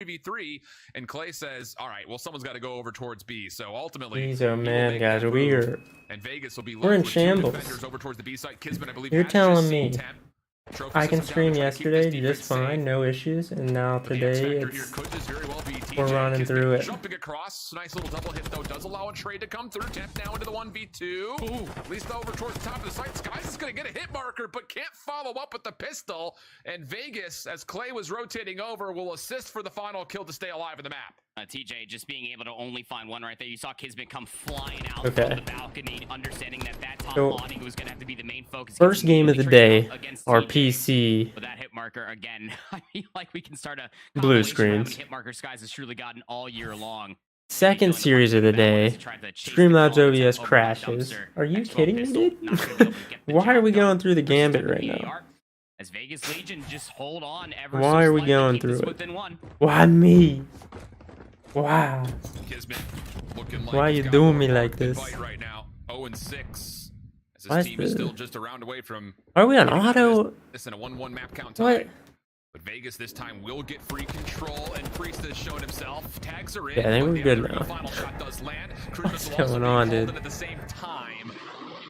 1v3, and Clay says, all right, well, someone's got to go over towards B. So ultimately, Jeez, oh man, guys, we're in shambles. over towards the B site. Kismet, I believe, You're telling me I can stream yesterday just fine, no issues, and now today we're running through it. Jumping across, nice little double hit though, does allow a trade to come through. Temp now into the 1v2. At least over towards the top of the site. Skies is going to get a hit marker, but can't follow up with the pistol. And Vegas, as Clay was rotating over, will assist for the final kill to stay alive in the map. TJ just being able to only find one right there. You saw Kismet come flying out from the balcony, understanding that top bonding was going to have to be the main focus. First game of the day, our PC. With that hit marker again, I feel like we can start a blue screens. Hit marker Skies has truly gotten all year long. Second series of the day, Streamlabs OBS crashes. Are you kidding me, dude? Why are we going through the gambit right now? As Vegas Legion just hold on. Why are we going through it? Why me? Wow. Why are you doing me like this? Right now, 0-6. As his team is still just a round away from. Are we on auto? Listen, a 1-1 map count tie. But Vegas this time will get free control, and Priest has shown himself. Tags are in. Yeah, I think we're good now. Final shot does land. What's going on, dude? At the same time,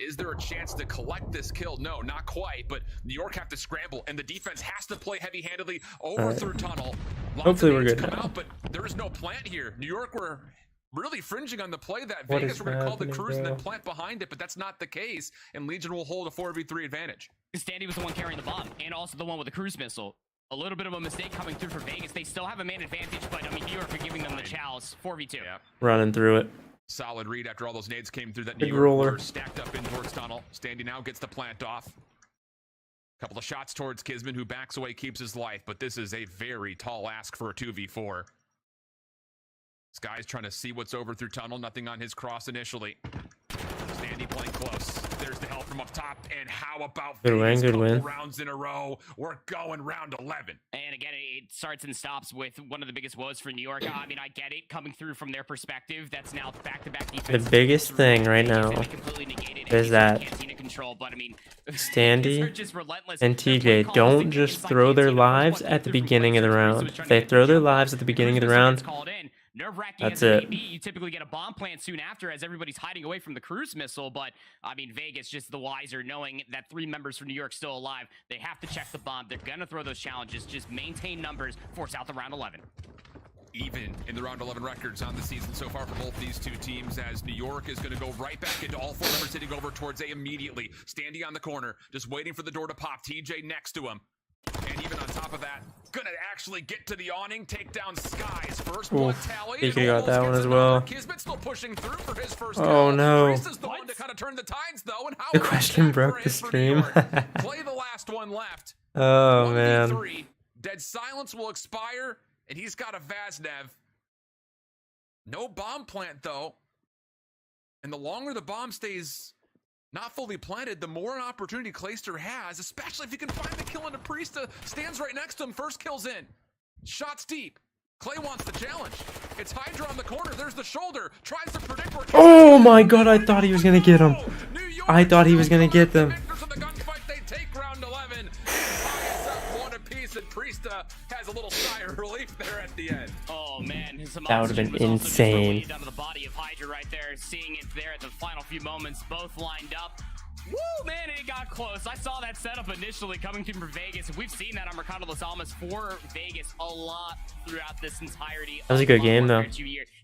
is there a chance to collect this kill? No, not quite. But New York have to scramble, and the defense has to play heavy-handedly over through tunnel. Hopefully we're good now. Out, but there is no plant here. New York were really fringing on the play that Vegas were going to call the cruise and then plant behind it, but that's not the case, and Legion will hold a 4v3 advantage. Standy was the one carrying the bomb, and also the one with the cruise missile. A little bit of a mistake coming through for Vegas. They still have a man advantage, but I mean, New York are giving them the chalice. 4v2. Yeah. Running through it. Solid read after all those nades came through that New York were stacked up in towards tunnel. Standy now gets the plant off. Couple of shots towards Kismet, who backs away, keeps his life, but this is a very tall ask for a 2v4. This guy's trying to see what's over through tunnel. Nothing on his cross initially. Standy playing close. There's the help from up top, and how about good win. Rounds in a row? We're going round 11. And again, it starts and stops with one of the biggest woes for New York. I mean, I get it coming through from their perspective. That's now back-to-back defense. The biggest thing right now is that Standy and TJ don't just throw their lives at the beginning of the round. If they throw their lives at the beginning of the round, that's it. You typically get a bomb plant soon after as everybody's hiding away from the cruise missile, but I mean, Vegas just the wiser, knowing that 3 members from New York still alive. They have to check the bomb. They're going to throw those challenges. Just maintain numbers, force out the round 11. Even in the round 11 records on the season so far for both these two teams, as New York is going to go right back into all 4 members hitting over towards A immediately. Standing on the corner, just waiting for the door to pop. TJ next to him. And even on top of that, gonna actually get to the awning, take down Skies. First blood tally. He got that one as well. Kismet still pushing through for his first kill. No. Priest is the one to kind of turn the tides, though. And how the question broke the stream. Play the last one left. Oh, man. Dead silence will expire, and he's got a Vaznev. No bomb plant, though. And the longer the bomb stays not fully planted, the more an opportunity Clayster has, especially if you can find the kill into Priesta. Stands right next to him. First kill's in. Shots deep. Clay wants the challenge. It's Hydra on the corner. There's the shoulder. Tries to predict where. Oh my god, I thought he was going to get him. I thought he was going to get them. They take round 11. One apiece, and Priesta has a little sigh of relief there at the end. Oh man, that would have been insane. Down to the body of Hydra right there, seeing it there at the final few moments, both lined up. Woo, man, it got close. I saw that setup initially coming through for Vegas. We've seen that on Mercado Las Almas for Vegas a lot throughout this entirety. That was a good game, though.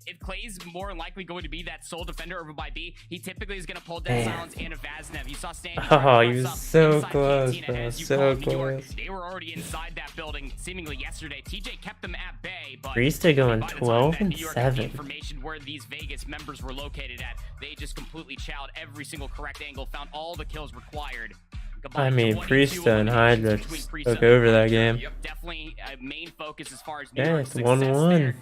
If Clay's more than likely going to be that sole defender over by B, he typically is going to pull Dead Silence and a Vaznev. You saw Standy. Oh, he was so close, bro. So close. They were already inside that building seemingly yesterday. TJ kept them at bay, but Priesta going 12-7. Information where these Vegas members were located at, they just completely chowed every single correct angle, found all the kills required. I mean, Priesta and Hydra took over that game. Definitely a main focus as far as yeah, it's 1-1.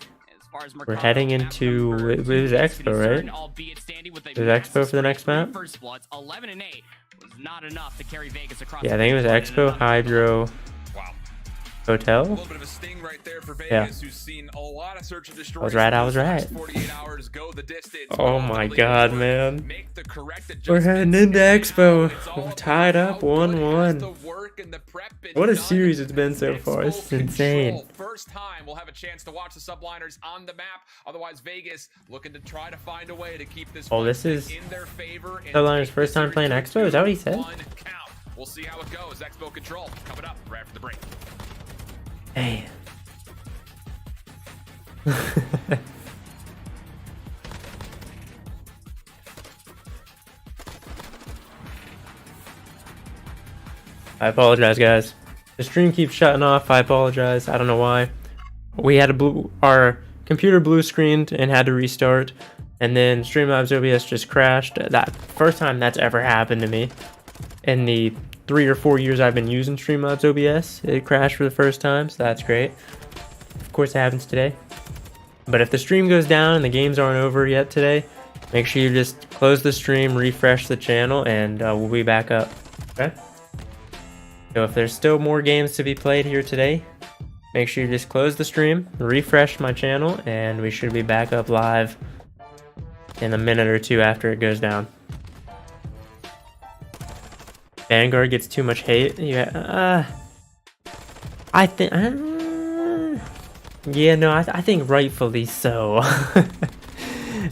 We're heading into it was Expo, right? It was Expo for the next map. 11-8 was not enough to carry Vegas across. Yeah, I think it was Expo, Hydro, A Hotel. little bit of a sting right there for Vegas, Yeah. who's seen a lot of search and destroy. I was right. I was these last right. 48 hours go the distance. Oh my Ultimately, God, they man. make the correct We're heading adjustments, into and Expo. now it's all We're about tied how up good has 1-1. the work and the prep been What a done. series it's been so far. This is Expo insane. Control. First time we'll have a chance to watch the subliners on the map. Otherwise, Vegas looking to try to find a way to keep this Oh, this is in their favor. And Subliners' take first the time playing series Expo? Is that what he to said? 1 count. We'll see how it goes. Expo Control coming up right after the break. Hey. I apologize, guys. The stream keeps shutting off. I apologize. I don't know why. We had our computer blue screened and had to restart, and then Streamlabs OBS just crashed. That first time that's ever happened to me in the 3 or 4 years I've been using Streamlabs OBS. It crashed for the first time, so that's great. Of course, it happens today. But if the stream goes down and the games aren't over yet today, make sure you just close the stream, refresh the channel, and we'll be back up. Okay? So if there's still more games to be played here today, make sure you just close the stream, refresh my channel, and we should be back up live in a minute or two after it goes down. Vanguard gets too much hate. Yeah, I think. Yeah, no, I think rightfully so.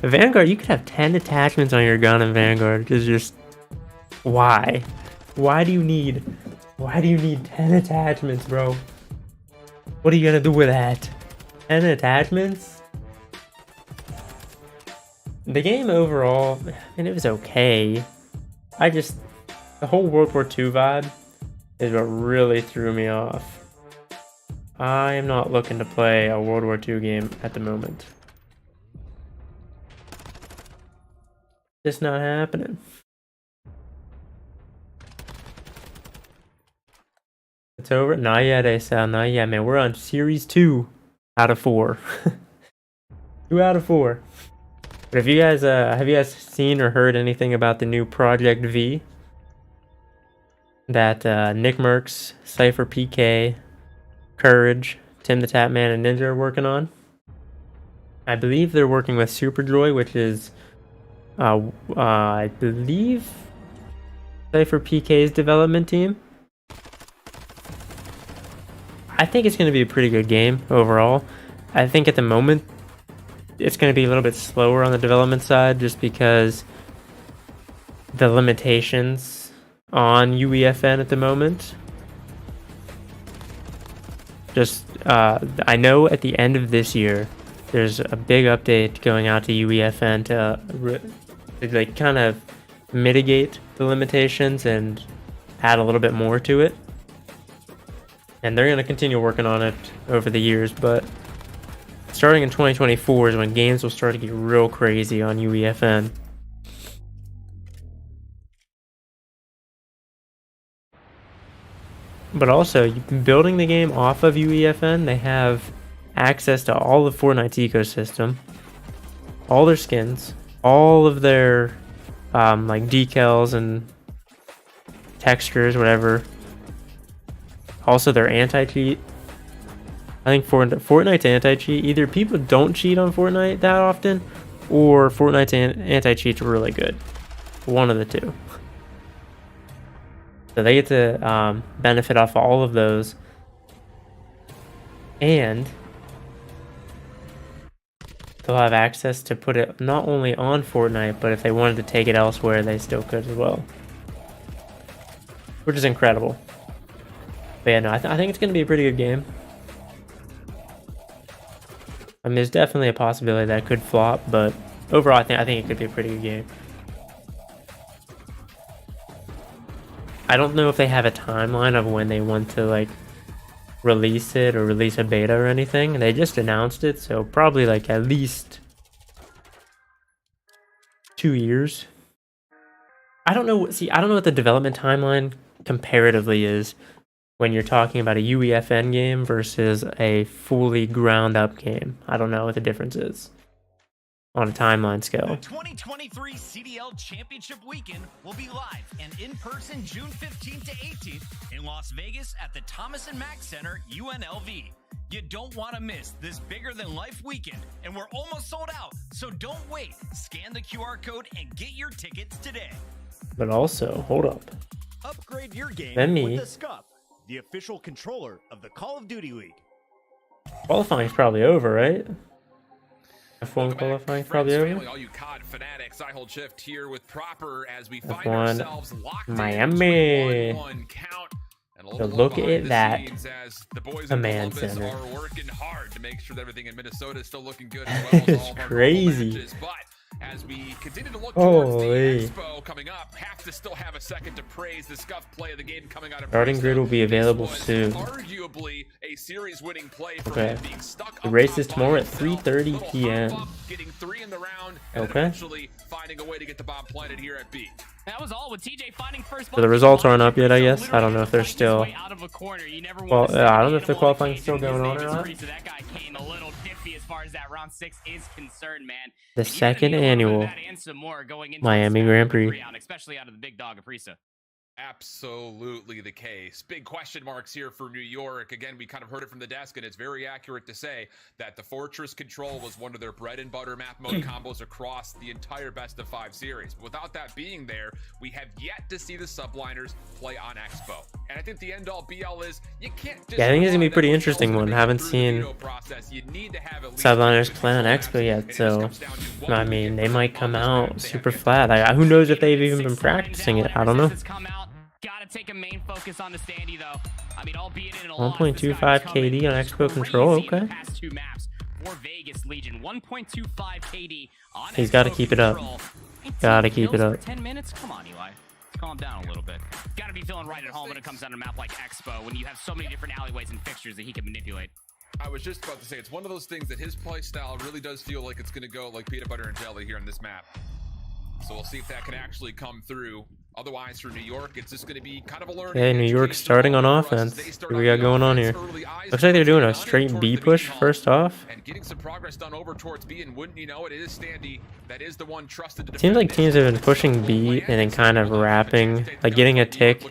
Vanguard, you could have 10 attachments on your gun in Vanguard. It's just why? Why do you need 10 attachments, bro? What are you gonna do with that? 10 attachments? The game overall, I mean, it was okay. The whole World War II vibe is what really threw me off. I am not looking to play a World War II game at the moment. Just not happening. It's over? Not yet, ASAL. Not yet, man. We're on Series 2 out of 4. 2 out of 4. But if you guys, have you guys seen or heard anything about the new Project V that Nick Merckx, Cypher PK, Courage, Tim the Tapman, and Ninja are working on? I believe they're working with Superdroid, which is, I believe, Cypher PK's development team. I think it's going to be a pretty good game overall. I think at the moment, it's going to be a little bit slower on the development side just because the limitations on UEFN at the moment. Just, I know at the end of this year, there's a big update going out to UEFN to like kind of mitigate the limitations and add a little bit more to it. And they're going to continue working on it over the years, but starting in 2024 is when games will start to get real crazy on UEFN. But also, building the game off of UEFN, they have access to all of Fortnite's ecosystem, all their skins, all of their like decals and textures, whatever. Also, their anti-cheat. I think Fortnite's anti-cheat, either people don't cheat on Fortnite that often, or Fortnite's anti-cheat's really good. One of the two. So they get to benefit off all of those. And they'll have access to put it not only on Fortnite, but if they wanted to take it elsewhere, they still could as well. Which is incredible. But yeah, no, I think it's going to be a pretty good game. I mean, there's definitely a possibility that it could flop, but overall, I think it could be a pretty good game. I don't know if they have a timeline of when they want to like release it or release a beta or anything. They just announced it, so probably like at least 2 years. I don't know. See, I don't know what the development timeline comparatively is when you're talking about a UEFN game versus a fully ground up game. I don't know what the difference is on a timeline The scale. 2023 CDL Championship Weekend will be live and in person June 15th to 18th in Las Vegas at the Thomas & Mack Center, UNLV. You don't want to miss this bigger-than-life weekend, and we're almost sold out, so don't wait. Scan the QR code and get your tickets today. But also, hold up. Upgrade your game Let me- with the SCUF, the official controller of the Call of Duty League. Qualifying's probably over, right? F1 Welcome back, qualifying friends, probably family, over. all you COD fanatics. I hold shift here with Proper as we find F1 ourselves locked Miami. in 1-1 count. And a So little look behind at the that scenes as the boys command in Columbus center. are working hard to make sure that everything in Minnesota is still looking good as well as It's all of our crazy. matches. But as we continue to look towards Holy. the Expo coming up, have to still have a second to praise the scuff play of the game coming out of Starting Bristol. grid will be available This was soon. arguably a series-winning play for Okay. him being stuck The up race top is by tomorrow at himself. 3:30 Little p.m. hop up, getting 3 in the round, and then Okay. eventually finding a way to get the bomb planted here at B. That was all with TJ finding first. So the results aren't up yet, I guess. I don't know if they're still- Out of a corner. You never Well, want to I don't know if the animal qualifying's cage, still and his going on name or is not. Free, so that guy came a little diffy as far as that round 6 is concerned, man. The And you're gonna second need a little bit of annual that and some more going into Miami this Grand battle Prix. round, especially out of the big dog Aprisa. Absolutely the case. Big question marks here for New York. Again, we kind of heard it from the desk, and it's very accurate to say that the Fortress Control was one of their bread and butter map mode combos across the entire best of 5 series. But without that being there, we have yet to see the subliners play on Expo. And I think the end-all be-all is you can't just Yeah, I think it's gonna be a run pretty that interesting control one. to Haven't make it through seen the veto process. You need to have at least Subliners 2 play on control Expo maps, yet, and it just so comes down to what I we mean, get they versus might the come opponents out that super they have flat. Like, who knows if they've even been 6 lines practicing out it? I ever don't know. since it's come out. Gotta take a main focus on the standee though. I mean, albeit in a lot, 1.25 KD on Expo Control, okay. Past 2 maps for Vegas Legion, 1.25 KD on He's gotta Expo keep it up. Control. 18 Gotta keep it kills for up. 10 minutes. Come on, Eli. Calm down a little bit. Gotta be feeling right at home when it comes down to a map like Expo, when you have so many different alleyways and fixtures that he can manipulate. I was just about to say, it's one of those things that his play style really does feel like it's going to go like peanut butter and jelly here on this map. So we'll see if that can actually come through. Otherwise, for New York, it's just going to be kind of a learning. Okay, New York education starting on moment for us as offense. they start What we on got the going on offense. here? Early eyes Looks like they're doing a towards straight the B meeting push hall. first off. And getting some progress done over towards B, and wouldn't you know it, it is Standy that is the one trusted to Seems like defend teams this. have been pushing B and then kind of wrapping, like getting a tick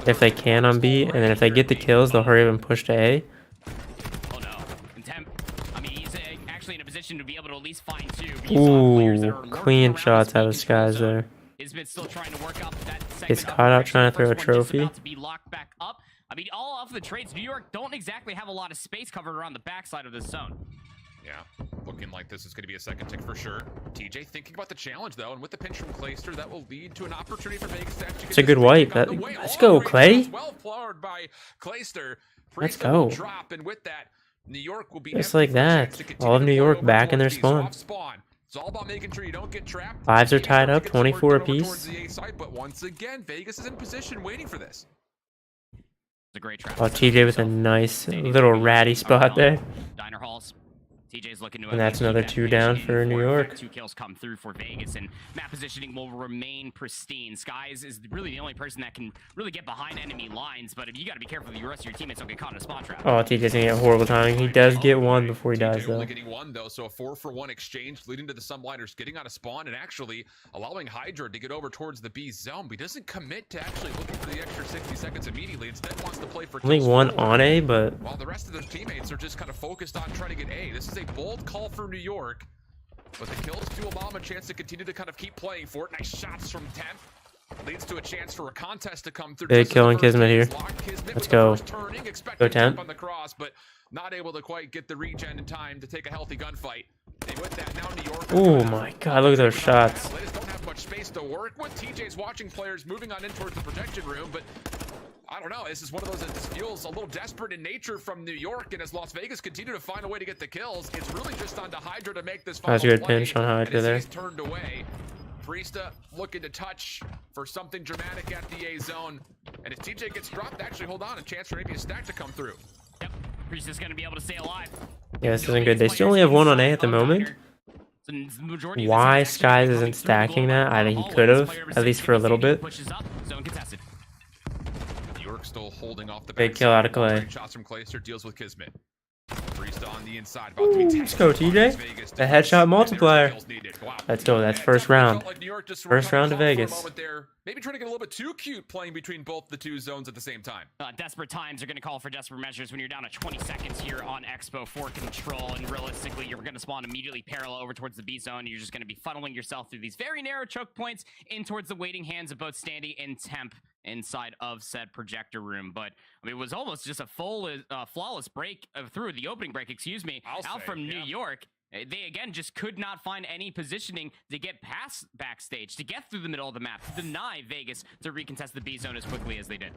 if they can on B, and then if they get the kills, they'll hurry up and push to A. Oh no. Contempt. I mean, he's actually in a position to be able to at least find 2. But you saw players that are Ooh, lurking clean around shots the out of speed control Skies zone. there. Isbit still trying to work up that second Gets caught out trying to throw a First one just trophy. about to be locked back up. I mean, all off the trades, New York don't exactly have a lot of space covered around the backside of this zone. Yeah, looking like this is going to be a second tick for sure. TJ thinking about the challenge, though, and with the pinch from Clayster, that will lead to an opportunity for Vegas to actually get It's a this good big wipe. kick on That- the way. let's Long go, range Clay. shots well forward by Clayster. Let's Priesta will go. drop, and with that, New York will be Just empty like for a chance that. to continue All of to New play York over back in their towards these spawn. off spawn. It's all about making sure you don't get trapped. Fives are Vegas tied starts up, to get some work 24 done over apiece. towards the A side, but once again, Vegas is in position waiting for this. It's a great trap. Oh, TJ with a nice little ratty spot there. Diner halls. TJ's looking to And that's keep another that 2 finish down in for New in York. fact, 2 kills come through for Vegas, and map positioning will remain pristine. Skies is really the only person that can really get behind enemy lines, but you got to be careful that the rest of your teammates don't get caught in a spawn trap. Oh, TJ's gonna get horrible timing. He does get one before he TJ dies, though. only getting 1 though, so a 4-for-1 exchange leading to the subliners getting out of spawn and actually allowing Hydra to get over towards the B zone, but he doesn't commit to actually looking for the extra 60 seconds immediately. Instead wants to play for Only kills one forward, on A, but while the rest of their teammates are just kind of focused on trying to get A. This is a bold call for New York, but the kills do allow him a chance to continue to kind of keep playing for it. Nice shots from Temp. Leads to a chance for a contest to come through. Big Just as kill the on first Kismet team here. is locked. Kismet Let's with the go. first turning, expecting Go Temp. on the cross, but not able to quite get the regen in time to take a healthy gunfight. And with that, now New York. oh my god, look at those shots. They just don't have much space to work with. TJ's watching players moving on in towards the protection room, but I don't know. This is one of those that just feels a little desperate in nature from New York, and as Las Vegas continue to find a way to get the kills, it's really just on to Hydra to make this final That's a good play. pinch on And Hydra as there. he's turned away. Priesta looking to touch for something dramatic at the A zone, and if TJ gets dropped, actually hold on, a chance for maybe a stack to come through. Yep. Priest is going to be able to stay alive. Yeah, this isn't good. They still only have 1 on A at the moment. Why Skies isn't stacking that? I think he could have, at least for a little bit. Pushes up, zone contested. New York still holding off the Big backside. kill out of Clay. Shots from Clayster, deals with Kismet. Priest on on the inside. About to be Let's go, TJ. Vegas. The headshot multiplier. Kills needed. Wow. Let's go. That's And first definitely round. felt like New York just First were round to for a Vegas. moment there. Maybe trying to get a little bit too cute playing between both the two zones at the same time. Desperate times are going to call for desperate measures when you're down to 20 seconds here on Expo for control, and realistically, you're going to spawn immediately parallel over towards the B zone. You're just going to be funneling yourself through these very narrow choke points in towards the waiting hands of both Standy and Temp inside of said projector room. But I mean, it was almost just a flawless break through the opening break, excuse me, out from New York. They, again, just could not find any positioning to get past backstage, to get through the middle of the map, to deny Vegas to recontest the B zone as quickly as they did.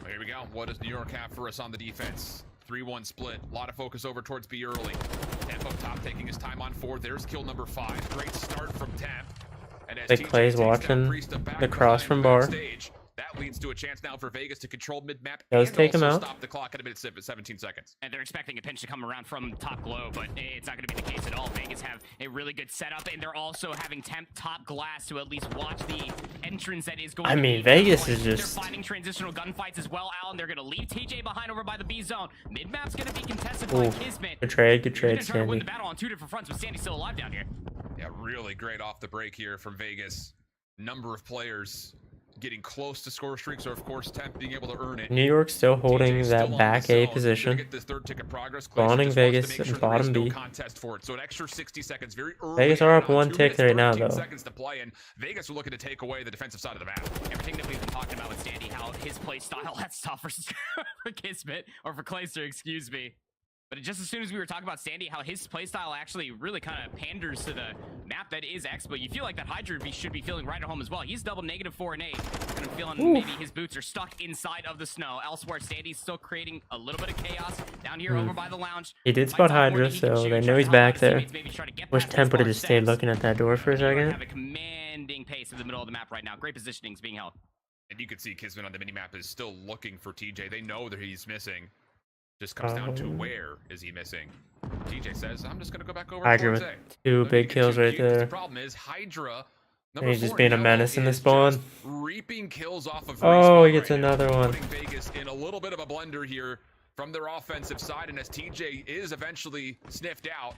Here we go. What does New York have for us on the defense? 3-1 split. A lot of focus over towards B early. Temp up top taking his time on 4. There's kill number 5. Great start from Temp. And as Big TJ plays takes down watching Priest back the cross behind from bar. backstage, that leads to a chance now for Vegas to control mid-map Does and take him also out. stop the clock at a minute 17 seconds. And they're expecting a pinch to come around from top glow, but it's not going to be the case at all. Vegas have a really good setup, and they're also having Temp top glass to at least watch the entrance that is going I to mean, be Vegas going. is just- They're finding transitional gunfights as well, Alan. They're going to leave TJ behind over by the B zone. Mid-map's going to be contested by Ooh, Kismet. good trade, You're gonna try to win Sandy. the battle on 2 different fronts, with Sandy still alive down here. Yeah, really great off the break here from Vegas. Number of players getting close to score streaks, or of course Temp being able to earn it. New York still holding TJ still that on the back zone. A They're gonna position. get this third tick of progress. Glacier Spawning just wants to Vegas make and sure there is bottom no B. contest for it. So an extra 60 seconds, very early. Vegas are up on 1 2 tick minutes, right now, 13 though. seconds to play, and Vegas are looking to take away the defensive side of the map. Everything that we've been talking about with Standy, how his play style, that's tough for, for Kismet, or for Clayster, excuse me. But just as soon as we were talking about Standy, how his playstyle actually really kind of panders to the map that is Expo, you feel like that Hydra should be feeling right at home as well. He's double -4 and 8, and I'm feeling maybe his boots are stuck inside of the snow. Elsewhere, Standy's still creating a little bit of chaos down here over by the lounge. He did spot Hydra, so they know he's back there. Wish Temp would have just stayed looking at that door for a second. Have a commanding pace in the middle of the map right now. Great positioning is being held. And you can see Kismet on the minimap is still looking for TJ. They know that he's missing. Just comes down to where is he missing. TJ says, I'm just going to go back over Hydra towards with A. 2 So big you get kills too right cute, 'cause there. The problem is Hydra, And he's just 4 being a yellow, menace in the is spawn. just reaping kills off of Oh, respawn he gets right now, another one. putting Vegas in a little bit of a blender here from their offensive side, and as TJ is eventually sniffed out,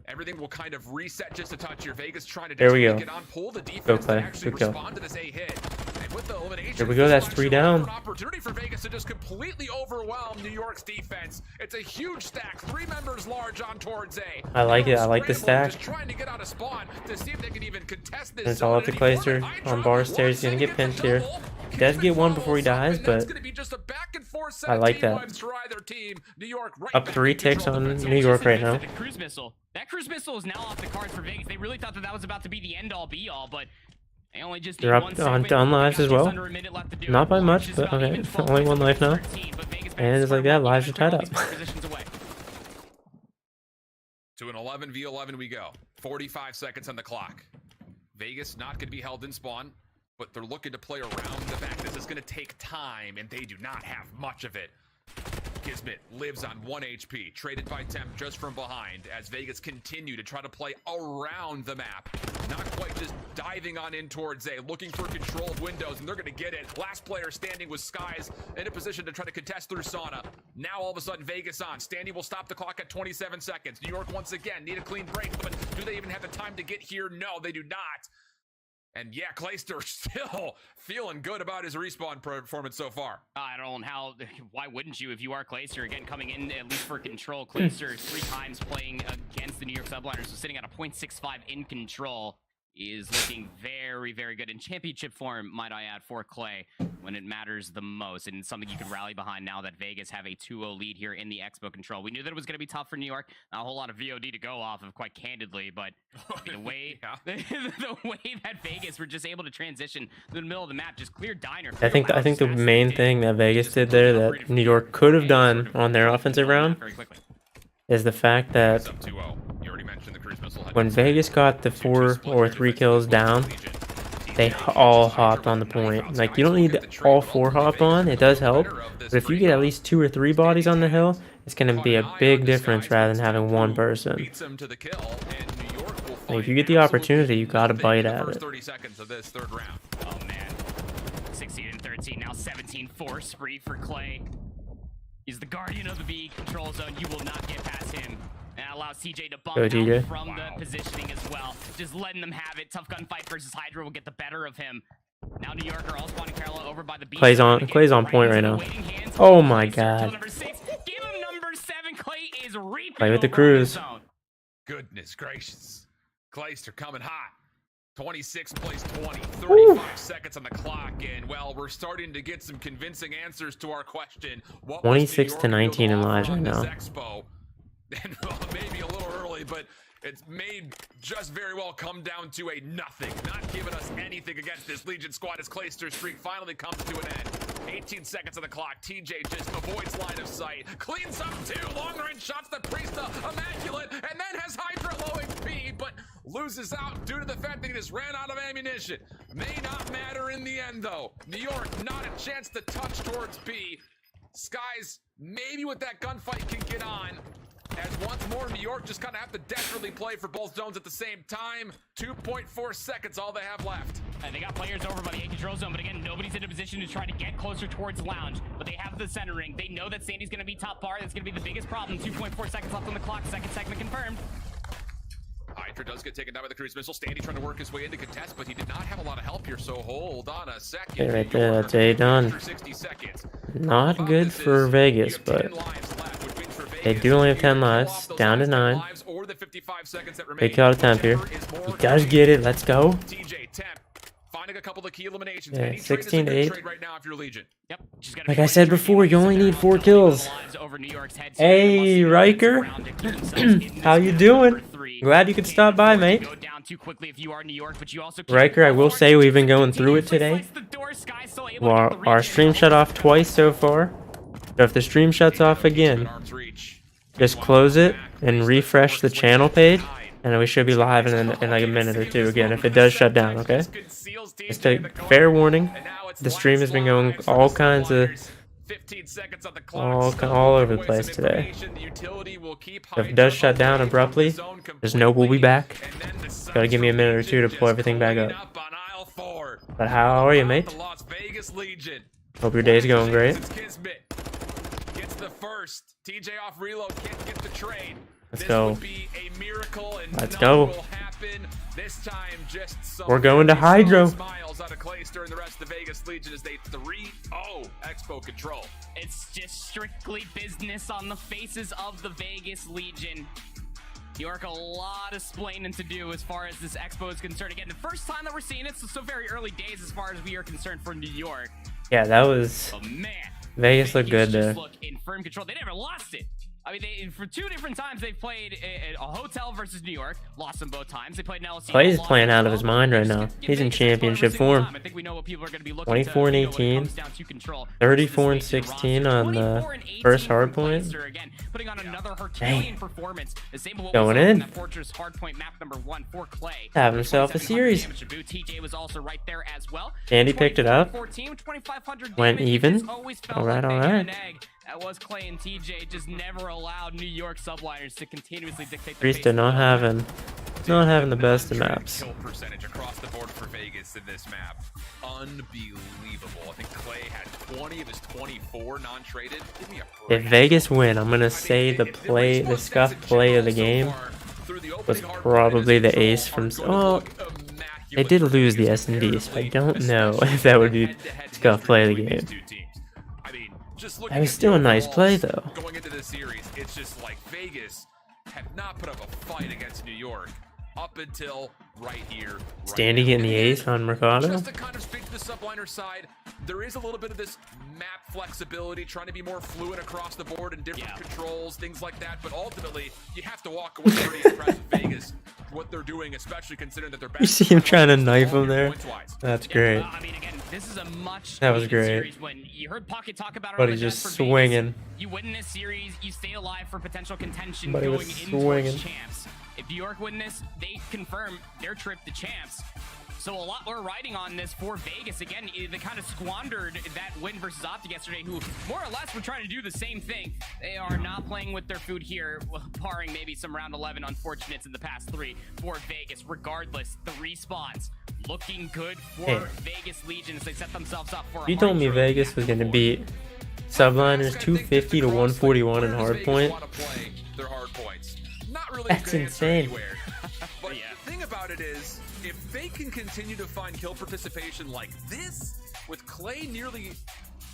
everything will kind of reset just a touch here. Vegas trying to There we desperately go. get on, pull the defense, Go, and Clay. actually Good kill. respond to this A hit. And with the elimination, There we go, that's 3 down. An opportunity for Vegas to just completely overwhelm New York's defense. It's a huge stack, 3 members large on towards A. I like it. I like the Scrambling, stack. Just trying to get out of spawn to see if they can even contest this. And it's all up to Clayster on bar stairs. He's gonna get pinched here. He does get one before he dies, but I like that. Up 3 ticks on New York right now. The cruise missile. That cruise missile is now off the cards for Vegas. They really thought that that was about to be the end all be all, but they only just need They're up 1 on segment. lives They as got well. just under a minute left to do it. Not by Watch much, is but about okay. even 12 Only 1 points life now. against 13, but Vegas And just like that, lives are tied up. Positions away. To an 11v11 we go. 45 seconds on the clock. Vegas not going to be held in spawn, but they're looking to play around the fact this is going to take time, and they do not have much of it. Kismet lives on 1 HP, traded by Temp just from behind, as Vegas continue to try to play around the map. Not quite just diving on in towards A, looking for controlled windows, and they're going to get it. Last player standing with Skies in a position to try to contest through Sauna. Now all of a sudden Vegas on. Standing will stop the clock at 27 seconds. New York once again need a clean break, but do they even have the time to get here? No, they do not. And yeah, Clayster still feeling good about his respawn performance so far. I don't know how. Why wouldn't you if you are Clayster? Again, coming in at least for control. Clayster 3 times playing against the New York Subliners, so sitting at a 0.65 in control is looking very, very good in championship form, might I add, for Clay when it matters the most, and something you can rally behind now that Vegas have a 2-0 lead here in the Expo control. We knew that it was going to be tough for New York. Not a whole lot of VOD to go off of, quite candidly, but the way the way that Vegas were just able to transition to the middle of the map, just clear diner. I think the main thing that Vegas did there that New York could have done on their offensive round is the fact that Up 2-0. You already mentioned the cruise missile had when been Vegas got the 4 or 3 kills down, they all hopped on the point. Like, you don't need all 4 hop on. It does help. But if you get at least 2 or 3 bodies on the hill, it's going to be a big difference rather than having 1 person. beats him to the kill, and New York will Like, if find you get the opportunity, you absolutely got to nothing bite in the at first it. 30 seconds of this third round. Oh man, 16 and 13 now, 17 4 spree for Clay. He's the guardian of the B control zone. You will not get past him. And that allows TJ to bump Go, out TJ. from the positioning as well. Just letting them have it. Tough gunfight versus Hydra will get the better of him. Now New York are all spawning parallel over by the B. Clay's on point right now. Oh my god. Number 6. Give him number 7. Clay is reaping. Play with the over cruise. his zone. Goodness gracious. Clayster coming hot. 26 plays 20, 35 seconds on the clock, and well, we're starting to get some convincing answers to our question. What 26 to 19 in lives right now. Expo? And well, maybe a little early, but it's may just very well come down to a nothing. Not giving us anything against this Legion squad as Clayster's streak finally comes to an end. 18 seconds on the clock. TJ just avoids line of sight. Cleans up 2 long-range shots. The Priesta immaculate, and then has Hydra low HP, but loses out due to the fact that he just ran out of ammunition. May not matter in the end, though. New York, not a chance to touch towards B. Skies, maybe with that gunfight can get on. As once more, New York just kind of have to desperately play for both zones at the same time. 2.4 seconds, all they have left. They got players over by the A control zone, but again, nobody's in a position to try to get closer towards Lounge. But they have the centering. They know that Sandy's going to be top bar. That's going to be the biggest problem. 2.4 seconds left on the clock. Second segment confirmed. Hydra does get taken down by the cruise missile. Standy trying to work his way into contest, but he did not have a lot of help here, so hold on a second. Okay, right there, that's A done. After 60 seconds. Not good for Vegas, but they do only have 10 lives, down to 9. Big kill out of temp here. He does get it, let's go. TJ Temp finding a couple of key eliminations. Yeah, Any trade is a 16 to good 8. trade right now if you're Legion. Yep. Just gotta Like be I said quick. before, you only need 4 kills. Hey, Riker. How you doing? Glad you could stop by, mate. Go down too quickly if you are New York, but you also Riker, I will say we've been going through it today. Well, our stream shut off twice so far. So if the stream shuts off again, just close it and refresh the channel page, and we should be live in like a minute or 2 again if it does shut down, okay? Just a fair warning. The stream has been going all kinds of 15 seconds on the clock. all over the place today. So if it does shut down abruptly, just know we'll be back. Gotta give me a minute or 2 to pull everything back up. But how are you, mate? Hope your day's going great. Gets the first. TJ off reload, can't get the trade. Let's go. Would be a miracle and Let's go. will happen. This time, just some We're going to Hydro. Smiles out of Clayster and the rest of the Vegas Legion as they 3-0 Expo control. It's just strictly business on the faces of the Vegas Legion. New York, a lot of splaining to do as far as this Expo is concerned. Again, the first time that we're seeing it, so very early days as far as we are concerned for New York. Yeah, that was... Oh, man. Vegas looked good just there. Look in firm control. They never lost it. I mean, for 2 different times, they've played a hotel versus New York. Lost them both times. They played an LC. Clay's playing out of his mind right now. He's in championship form. I think we know what people are going to be looking 24 and 18. 34 and 16 on the first hard point. Again, putting on another Herculean performance. The same what Going we saw in. That Fortress hardpoint map number 1 for Clay. Have himself a series. TJ was also right there as well. Sandy picked it up. 14, 2,500 Went damage. even. Just always felt All right, like all they had right. an egg. That was Clay and TJ. Just never allowed New York subliners to continuously dictate the Priesta not having the best of maps. Kill percentage across the board for Vegas in this map. Unbelievable. I think Clay had 20 of his 24 non-traded. Give me a break. If Vegas win, I'm gonna say the scuff play of the game was probably the ace from. Oh, they did lose the S&D, so I don't know if that would be scuff play of the game. That was still a nice play, though. Going into this series, it's just like Vegas have not put up a fight against New York up until right here. Standy getting the ace on Mercado. Just to kind of speak to the subliner side, there is a little bit of this map flexibility, trying to be more fluid across the board and different controls, things like that. But ultimately, you have to walk away pretty impressed with Vegas, what they're doing, especially considering that they're back. You see him trying to knife him there? That's great. I mean, again, this is a much That was great. series when you heard Pocket talk about it. But on he's the just Death for Vegas. swinging. You win this series, you stay alive for potential contention But he going was into swinging. champs. If New York win this, they confirm their trip to champs. So a lot more riding on this for Vegas. Again, they kind of squandered that win versus Optic yesterday, who more or less were trying to do the same thing. They are not playing with their food here, barring maybe some round 11 unfortunates in the past 3 for Vegas. Regardless, the respawns looking good for Vegas Legions. They set themselves up for a You told me hard Vegas road was gonna beat subliners 250 to 141 in hardpoint. Their hard points. Not really That's a good answer insane. anywhere. But the thing about it is, if they can continue to find kill participation like this, with Clay nearly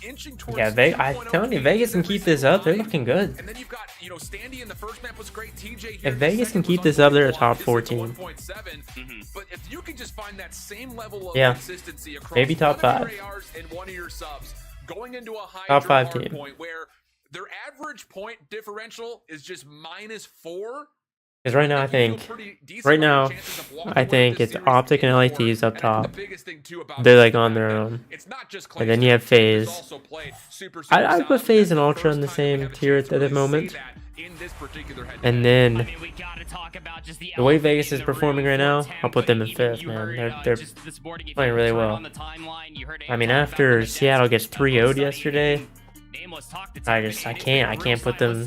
inching towards Yeah, I'm telling you, Vegas can keep this up. They're looking good. And then you've got, you know, Standy in the first map was great. TJ If Vegas can keep this up, they're a top 14. But if you can just find that same level of Yeah. consistency across Maybe top one of 5. your ARs and one of your subs, going into a high Top 5 hard team. point where their average point differential is just -4. Because right now, I think, it's Optic and LATs up top. They're like on their own. And then you have FaZe. I put FaZe and Ultra in the same tier at the moment. And then the way Vegas is performing right now, I'll put them in 5th, man. They're playing really well. I mean, after Seattle gets 3-0'd yesterday, I can't put them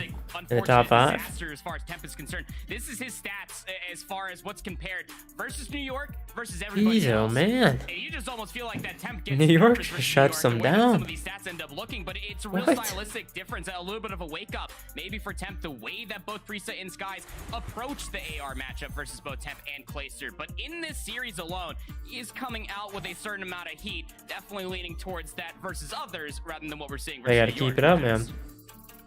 in the top 5. As far as Temp is concerned, this is his stats as far as what's compared versus New York versus everybody Jeez, oh else. man. And you just almost feel like that Temp gets New York versus just shuts them the way that down. Some of these stats end up looking, but it's a real What? stylistic difference, a little bit of a wake up maybe for Temp, the way that both Priesta and Skies approach the AR matchup versus both Temp and Clayster. But in this series alone, he is coming out with a certain amount of heat, definitely leaning towards that versus others rather than what we're seeing. They gotta versus New keep York. it up, man.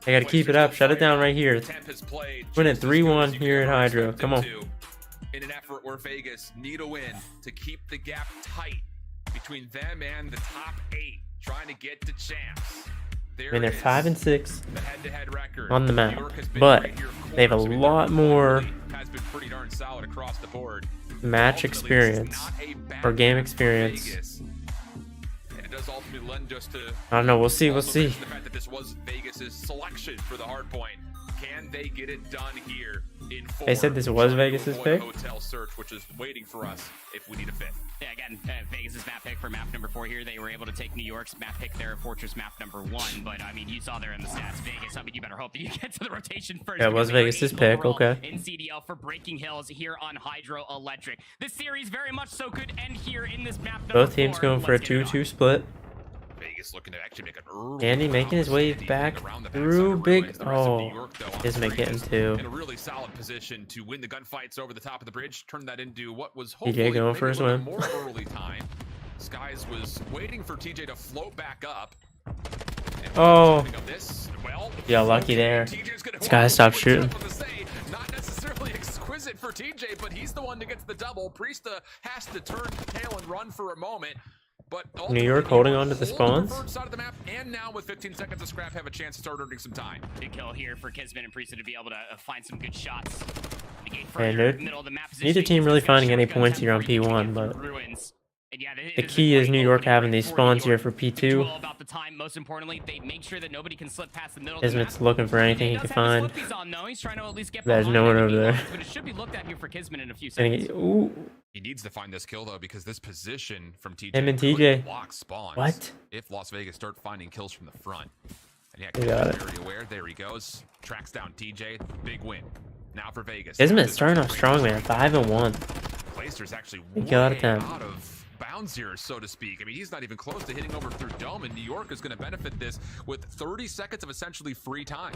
They gotta keep it up. Shut it down right here. Winning 3-1 here at Hydro. Come on. In an effort where Vegas need a win to keep the gap tight between them and the top 8, trying to get to champs. I mean, they're 5 and 6 The head-to-head record on the New map, York has been but right here they have a close. I mean, lot more has been pretty darn solid across the board. match Ultimately, this is experience not a bad or game map for experience. Vegas. And it does ultimately lend just to I don't know. We'll see. We'll also see. mention the fact that this was Vegas's selection for the hard point. Can they get it done here in 4? They said this was Trying to Vegas's avoid a pick? hotel search, which is waiting for us if we need a fit. Yeah, again, Vegas' map pick for map number 4 here. They were able to take New York's map pick there, Fortress map number 1. But, I mean, you saw there in the stats, Vegas, I mean, you better hope that you get to the rotation first. Yeah, it was because they were Vegas' 8th pick, overall okay. In CDL for Breaking Hills here on Hydro Electric. This series very much so could end here in this map number 4. Both teams going for a Let's get it 2-2 on. split. Vegas looking to actually make an early Andy making his way Standy back around the through backside of big. Ruins. The rest of New Oh, York, though, on Kismet threes, getting 2. in a really solid position to win the gunfights over the top of the bridge, turn that into what was TJ hopefully going maybe for a his little win. more early time. Skies was waiting for TJ to float back up. And Oh. timing of this, well, Yeah, lucky there. TJ's gonna This guy stopped shooting. Not necessarily exquisite for TJ, but he's the one that gets the double. Priesta has to turn tail and run for a moment. But New York holding on to the spawns. Side of the map, and now with 15 seconds of scrap, have a chance to start earning some time. Big kill here for Kismet and Priesta to be able to find some good shots. Negate And further, they're- middle of the map neither positioning. team really He's gonna finding any shotgun points temp here on for you to P1, get but through Ruins. And yeah, the key is New York having these spawns here for P2. About the time, most importantly, they make sure that nobody can slip past the middle. Kismet's looking for anything he can find. He's trying to at least get There's no one over there. But it should be looked at here for Kismet in a few And seconds. ooh, He needs to find this kill though, because this position from TJ Him and could TJ. block spawns. What? If Las Vegas start finding kills from the front? And yeah, They got Kismet's very aware. There he goes. Tracks down TJ. Big win. Now for Vegas. Kismet's starting off strong, man. 5 and 1. Clayster's actually He way got it down. out of bounds here, so to speak. I mean, he's not even close to hitting over through Dome, and New York is going to benefit this with 30 seconds of essentially free time.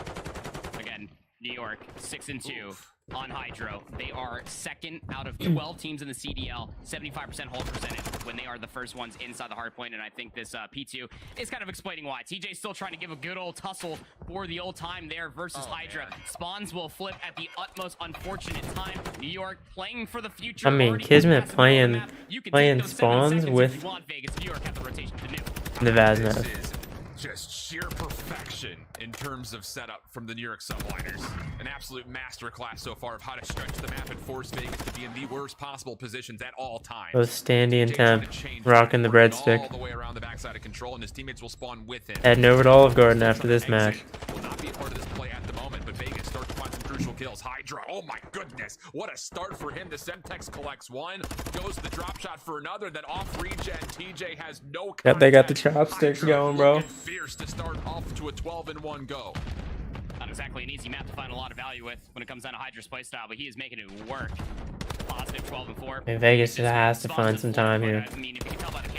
Again, New York 6-2 on Hydro. They are second out of 12 teams in the CDL, 75% hold percentage when they are the first ones inside the hard point. And I think this P2 is kind of explaining why. TJ's still trying to give a good old tussle for the old time there versus Hydra. man. Spawns will flip at the utmost unfortunate time. New York playing for the future. I mean, already Kismet past the middle of the map. You can playing take those 7 spawns seconds if with you want, Vegas. New York have the rotation to do. the This Vaznev. is just sheer perfection in terms of setup from the New York subliners. An absolute masterclass so far of how to stretch the map and force Vegas to be in the worst possible positions at all times. Both Standy and TJ trying Temp to change rocking the working breadstick. all the way around the backside of control, and his teammates will spawn with him. Heading over to Olive Garden after this match. Will not be a part of this play at the moment, but Vegas start to find some crucial kills. Hydra, oh my goodness, what a start for him. The Semtex collects one, goes to the drop shot for another, then off regen. TJ has no Yep, they got the contact. chopsticks Hydra going, bro. looking fierce to start off to a 12-1 go. Not exactly an easy map to find a lot of value with when it comes down to Hydra's playstyle, but he is making it work. Positive 12-4. And Vegas has to find some time here. I mean, if you can tell by the